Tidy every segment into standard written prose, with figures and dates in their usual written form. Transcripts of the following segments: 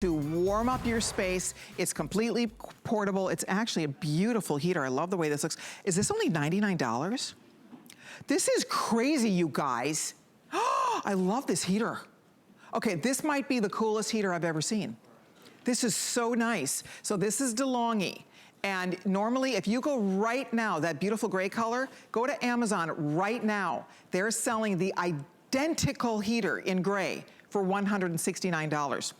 to warm up your space. It's completely portable. It's actually a beautiful heater. I love the way this looks. Is this only $99? This is crazy, you guys. I love this heater. Okay, this might be the coolest heater I've ever seen. This is so nice. So this is DeLonghi. And normally, if you go right now, that beautiful gray color, go to Amazon right now. They're selling the identical heater in gray for $169.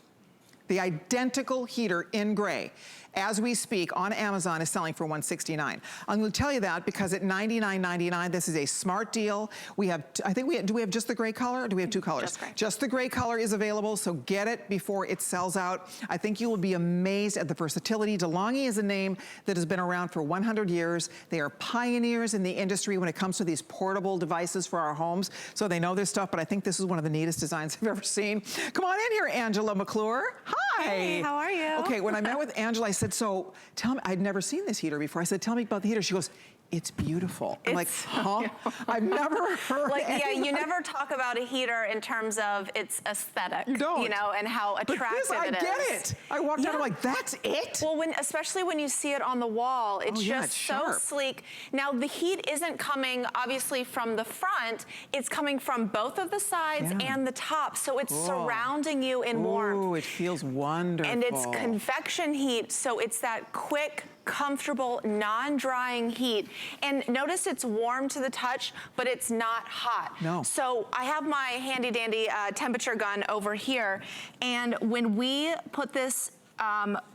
The identical heater in gray, as we speak, on Amazon is selling for $169. I'm gonna tell you that because at $99.99, this is a smart deal. We have, do we have just the gray color, or do we have two colors? Just gray. Just the gray color is available, so get it before it sells out. I think you will be amazed at the versatility. DeLonghi is a name that has been around for 100 years. They are pioneers in the industry when it comes to these portable devices for our homes, so they know their stuff, but I think this is one of the neatest designs I've ever seen. Come on in here, Angela McClure. Hi. Hey, how are you? Okay, when I met with Angela, I said, so tell me, I'd never seen this heater before. I said, tell me about the heater. She goes, it's beautiful. I'm like, huh? I've never heard yeah, you never talk about a heater in terms of its aesthetic. You don't. You know, and how attractive it is. I get it. I walked out, I'm like, that's it? Well, especially when you see it on the wall, it's just so sharp. sleek. Now, the heat isn't coming, obviously, from the front. It's coming from both of the sides and the top, so it's surrounding you in warmth. Ooh, it feels wonderful. And it's convection heat, so it's that quick, comfortable, non-drying heat. And notice it's warm to the touch, but it's not hot. No. So I have my handy dandy temperature gun over here, and when we put this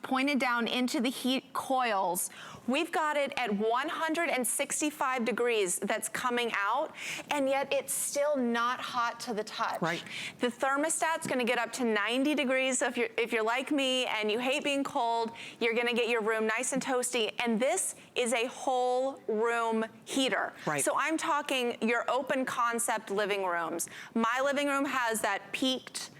pointed down into the heat coils, we've got it at 165 degrees that's coming out, and yet it's still not hot to the touch. Right. The thermostat's gonna get up to 90 degrees, so if you're like me and you hate being cold, you're gonna get your room nice and toasty, and this is a whole room heater. Right. So I'm talking your open concept living rooms. My living room has that peaked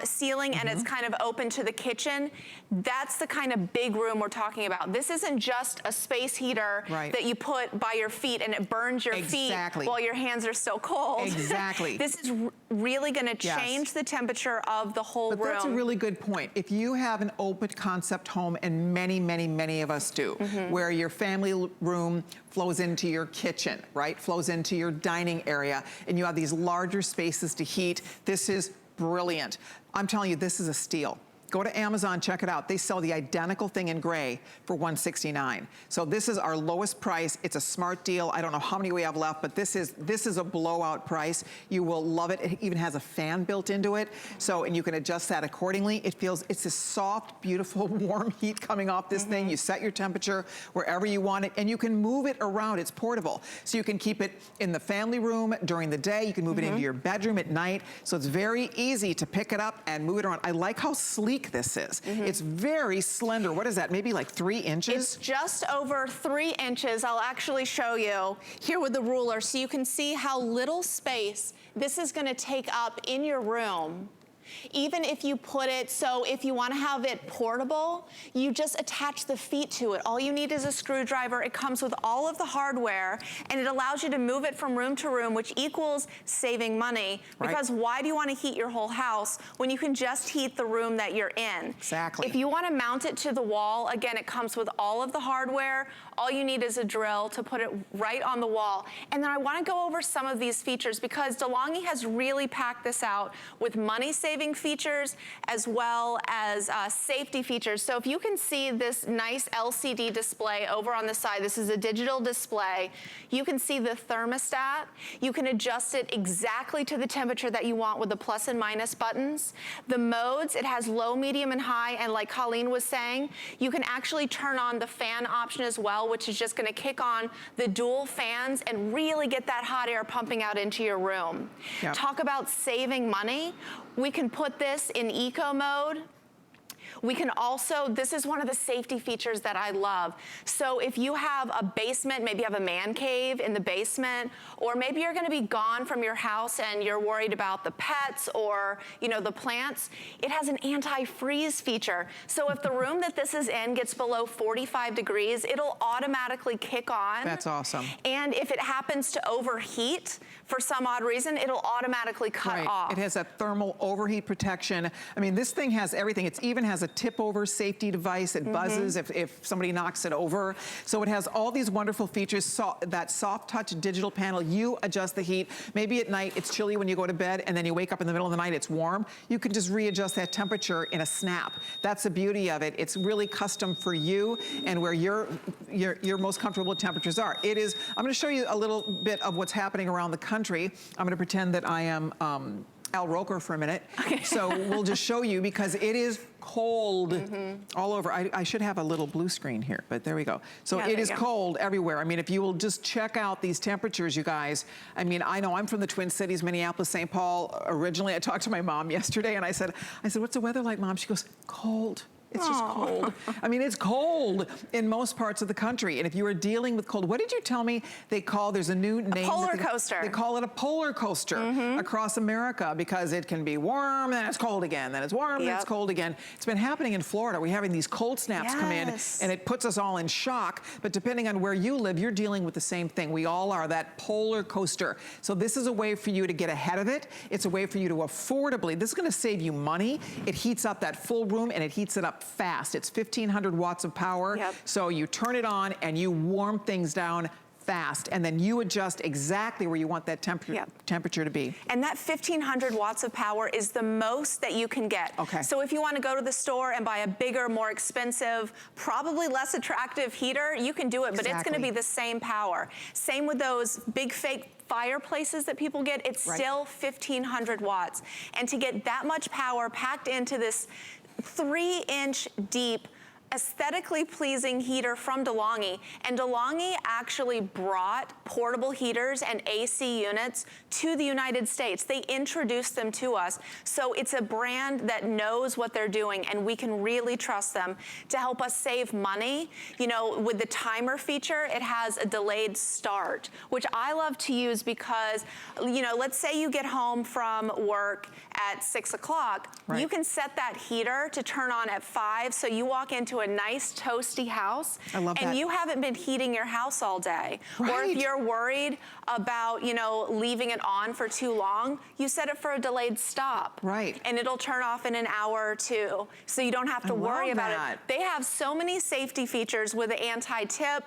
ceiling and it's kind of open to the kitchen. That's the kind of big room we're talking about. This isn't just a space heater that you put by your feet and it burns your feet while your hands are still cold. Exactly. This is really gonna change the temperature of the whole room. But that's a really good point. If you have an open concept home, and many, many, many of us do, where your family room flows into your kitchen, right? Flows into your dining area, and you have these larger spaces to heat, this is brilliant. I'm telling you, this is a steal. Go to Amazon, check it out. They sell the identical thing in gray for $169. So this is our lowest price. It's a smart deal. I don't know how many we have left, but this is a blowout price. You will love it. It even has a fan built into it. So, and you can adjust that accordingly. It's a soft, beautiful, warm heat coming off this thing. You set your temperature wherever you want it, and you can move it around. It's portable. So you can keep it in the family room during the day. You can move it into your bedroom at night. So it's very easy to pick it up and move it around. I like how sleek this is. It's very slender. What is that, maybe like 3 inches? It's just over 3 inches. I'll actually show you here with the ruler so you can see how little space this is gonna take up in your room. Even if you put it, so if you wanna have it portable, you just attach the feet to it. All you need is a screwdriver. It comes with all of the hardware, and it allows you to move it from room to room, which equals saving money. Because why do you wanna heat your whole house when you can just heat the room that you're in? Exactly. If you wanna mount it to the wall, again, it comes with all of the hardware. All you need is a drill to put it right on the wall. And then I wanna go over some of these features because DeLonghi has really packed this out with money-saving features as well as safety features. So if you can see this nice LCD display over on the side, this is a digital display. You can see the thermostat. You can adjust it exactly to the temperature that you want with the plus and minus buttons. The modes, it has low, medium, and high, and like Colleen was saying, you can actually turn on the fan option as well, which is just gonna kick on the dual fans and really get that hot air pumping out into your room. Talk about saving money. We can put this in eco mode. We can also, this is one of the safety features that I love. So if you have a basement, maybe you have a man cave in the basement, or maybe you're gonna be gone from your house and you're worried about the pets or the plants, it has an anti-freeze feature. So if the room that this is in gets below 45 degrees, it'll automatically kick on. That's awesome. And if it happens to overheat for some odd reason, it'll automatically cut off. It has a thermal overheat protection. I mean, this thing has everything. It even has a tip-over safety device. It buzzes if somebody knocks it over. So it has all these wonderful features. That soft touch digital panel, you adjust the heat. Maybe at night it's chilly when you go to bed, and then you wake up in the middle of the night, it's warm. You can just readjust that temperature in a snap. That's the beauty of it. It's really custom for you and where your most comfortable temperatures are. It is, I'm gonna show you a little bit of what's happening around the country. I'm gonna pretend that I am Al Roker for a minute. Okay. So we'll just show you because it is cold all over. I should have a little blue screen here, but there we go. So it is cold everywhere. I mean, if you will just check out these temperatures, you guys, I mean, I know I'm from the Twin Cities, Minneapolis, St. Paul. Originally, I talked to my mom yesterday and I said, what's the weather like, Mom? She goes, cold. It's just cold. I mean, it's cold in most parts of the country. And if you are dealing with cold, what did you tell me they call, there's a new name. A polar coaster. They call it a polar coaster across America because it can be warm, then it's cold again, then it's warm, then it's cold again. It's been happening in Florida. We're having these cold snaps come in and it puts us all in shock. But depending on where you live, you're dealing with the same thing. We all are, that polar coaster. So this is a way for you to get ahead of it. It's a way for you to affordably, this is gonna save you money. It heats up that full room and it heats it up fast. It's 1,500 watts of power. So you turn it on and you warm things down fast, and then you adjust exactly where you want that temperature to be. And that 1,500 watts of power is the most that you can get. So if you want to go to the store and buy a bigger, more expensive, probably less attractive heater, you can do it, but it's going to be the same power. Same with those big fake fireplaces that people get, it's still 1,500 watts. And to get that much power packed into this 3-inch deep, aesthetically pleasing heater from DeLonghi, and DeLonghi actually brought portable heaters and AC units to the United States. They introduced them to us. So it's a brand that knows what they're doing, and we can really trust them to help us save money. You know, with the timer feature, it has a delayed start, which I love to use because, you know, let's say you get home from work at 6 o'clock, you can set that heater to turn on at 5, so you walk into a nice toasty house, and you haven't been heating your house all day. Or if you're worried about, you know, leaving it on for too long, you set it for a delayed stop. And it'll turn off in an hour or two, so you don't have to worry about it. They have so many safety features with the anti-tip,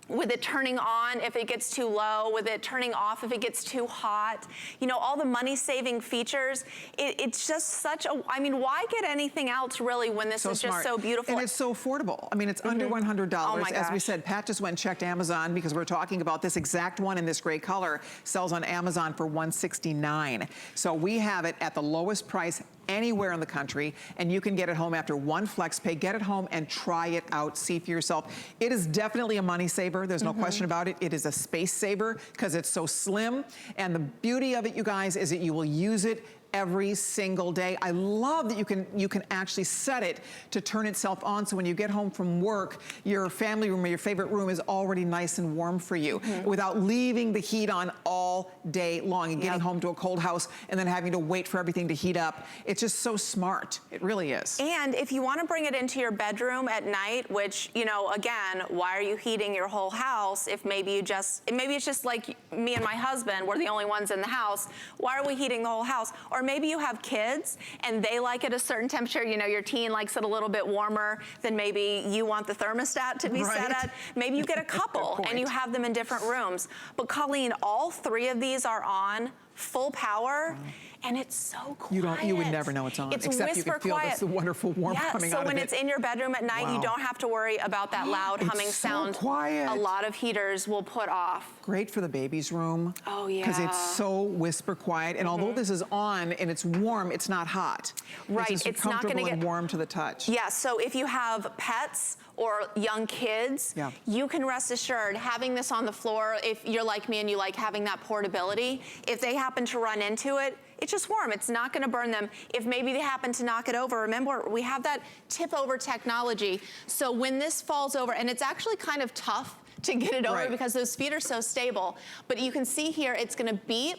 with it turning on if it gets too low, with it turning off if it gets too hot. You know, all the money-saving features. It's just such a, I mean, why get anything else really when this is just so beautiful? And it's so affordable. I mean, it's under $100. As we said, Pat just went and checked Amazon because we're talking about this exact one in this gray color, sells on Amazon for $169. So we have it at the lowest price anywhere in the country, and you can get it home after one flex pay. Get it home and try it out, see for yourself. It is definitely a money saver. There's no question about it. It is a space saver because it's so slim. And the beauty of it, you guys, is that you will use it every single day. I love that you can actually set it to turn itself on, so when you get home from work, your family room or your favorite room is already nice and warm for you without leaving the heat on all day long and getting home to a cold house and then having to wait for everything to heat up. It's just so smart. It really is. And if you want to bring it into your bedroom at night, which, you know, again, why are you heating your whole house if maybe you just, maybe it's just like me and my husband, we're the only ones in the house. Why are we heating the whole house? Or maybe you have kids and they like it a certain temperature. You know, your teen likes it a little bit warmer than maybe you want the thermostat to be set at. Maybe you get a couple and you have them in different rooms. But Colleen, all 3 of these are on full power. And it's so quiet. You would never know it's on, except you can feel this wonderful warmth coming out of it. So when it's in your bedroom at night, you don't have to worry about that loud humming sound. Quiet. A lot of heaters will put off. Great for the baby's room. Oh yeah. Because it's so whisper quiet, and although this is on and it's warm, it's not hot. It's not going to get warm to the touch. Yeah. So if you have pets or young kids, you can rest assured having this on the floor. If you're like me and you like having that portability, if they happen to run into it, it's just warm. It's not going to burn them. If maybe they happen to knock it over, remember, we have that tip-over technology. So when this falls over, and it's actually kind of tough to get it over because those feet are so stable, but you can see here it's going to beep,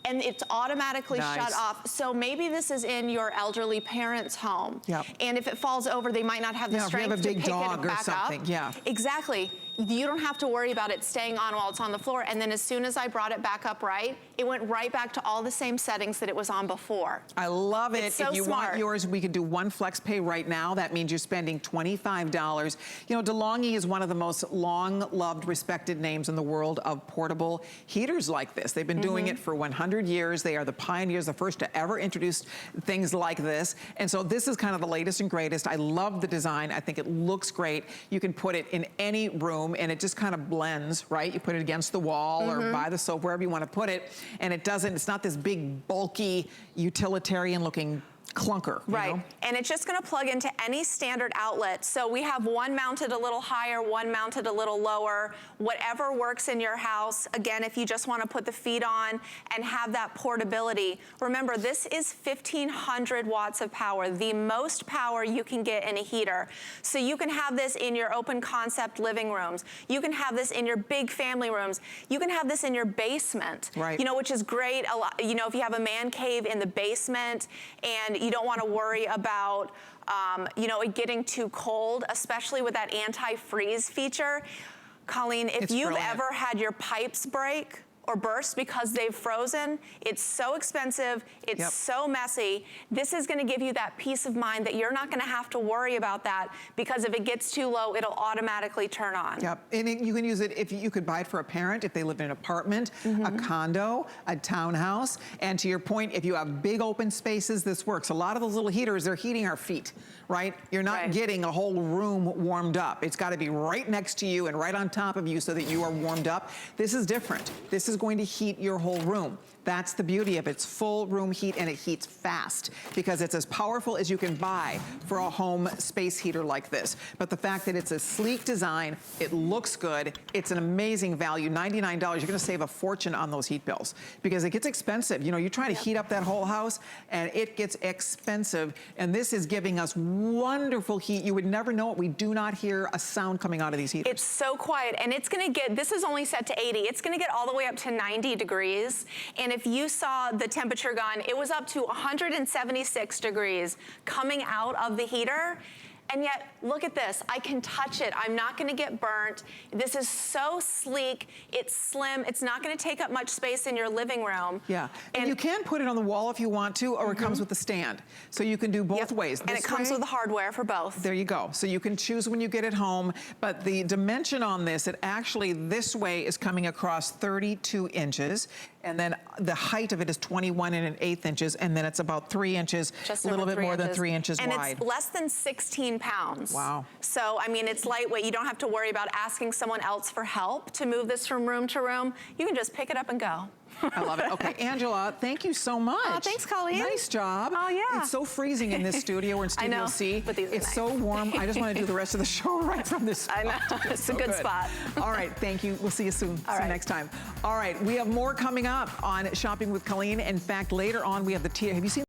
and it's automatically Nice. shut off. So maybe this is in your elderly parents' home. Yep. And if it falls over, they might not have the Yeah, if you have strength a to big pick dog it or back something, up. yeah. Exactly. You don't have to worry about it staying on while it's on the floor. And then as soon as I brought it back up right, it went right back to all the same settings that it was on before. I love it. It's so if you smart. want yours, we could do one flex pay right now. That means you're spending $25. You know, DeLonghi is one of the most long-loved, respected names in the world of portable heaters like this. They've been doing it for 100 years. They are the pioneers, the first to ever introduce things like this. And so this is kind of the latest and greatest. I love the design. I think it looks great. You can put it in any room and it just kind of blends, right? You put it against the wall or by the soap, wherever you want to put it. And it doesn't, it's not this big, bulky, utilitarian looking clunker. Right, You know? and it's just gonna plug into any standard outlet. So we have one mounted a little higher, one mounted a little lower, whatever works in your house. Again, if you just wanna put the feet on and have that portability. Remember, this is 1,500 watts of power, the most power you can get in a heater. So you can have this in your open concept living rooms. You can have this in your big family rooms. You can have this in your basement, Right. you know, which is great. A lot, you know, if you have a man cave in the basement and you don't want to worry about, you know, it getting too cold, especially with that anti-freeze feature. Colleen, if It's you've brilliant. ever had your pipes break or burst because they've frozen, it's so expensive, it's Yep. so messy. This is gonna give you that peace of mind that you're not gonna have to worry about that, because if it gets too low, it'll automatically turn on. Yep, and you can use it if you could buy it for a parent, if they live in an apartment, a condo, a townhouse. And to your point, if you have big open spaces, this works. A lot of those little heaters, they're heating our feet, right? You're not Right. getting a whole room warmed up. It's got to be right next to you and right on top of you so that you are warmed up. This is different. This is going to heat your whole room. That's the beauty of it. It's full room heat, and it heats fast because it's as powerful as you can buy for a home space heater like this. But the fact that it's a sleek design, it looks good, it's an amazing value, $99. You're gonna save a fortune on those heat bills because it gets expensive. You know, you try to heat up that whole house and it gets expensive. And this is giving us wonderful heat. You would never know it. We do not hear a sound coming out of these heaters. It's so quiet, and it's gonna get, this is only set to 80, it's gonna get all the way up to 90 degrees. And if you saw the temperature gun, it was up to 176 degrees coming out of the heater. And yet, look at this, I can touch it. I'm not gonna get burnt. This is so sleek, it's slim, it's not gonna take up much space in your living room. Yeah, and you can put it on the wall if you want to, or it comes with a stand. So you can do both ways. And it This comes way- with the hardware for both. There you go. So you can choose when you get it home, but the dimension on this, it actually, this way is coming across 32 inches, and then the height of it is 21 1/8 inches, and then it's about 3 inches, Just a little over bit 3 more than inches. 3 inches and wide. it's less than 16 pounds. Wow. So, I mean, it's lightweight. You don't have to worry about asking someone else for help to move this from room to room. You can just pick it up and go. I love it. Okay, Angela, thank you so much. Oh, thanks, Colleen. Nice job. Oh, yeah. It's so freezing in this studio. We're in I Studio know, C. but these are It's nice. so warm. I just want to do the rest of the show right from this spot. I know. It's a So good spot. All right, thank you. We'll see you soon. See you right. next time. All right, we have more coming up on Shopping with Colleen. In fact, later on, we have the tea. Have you seen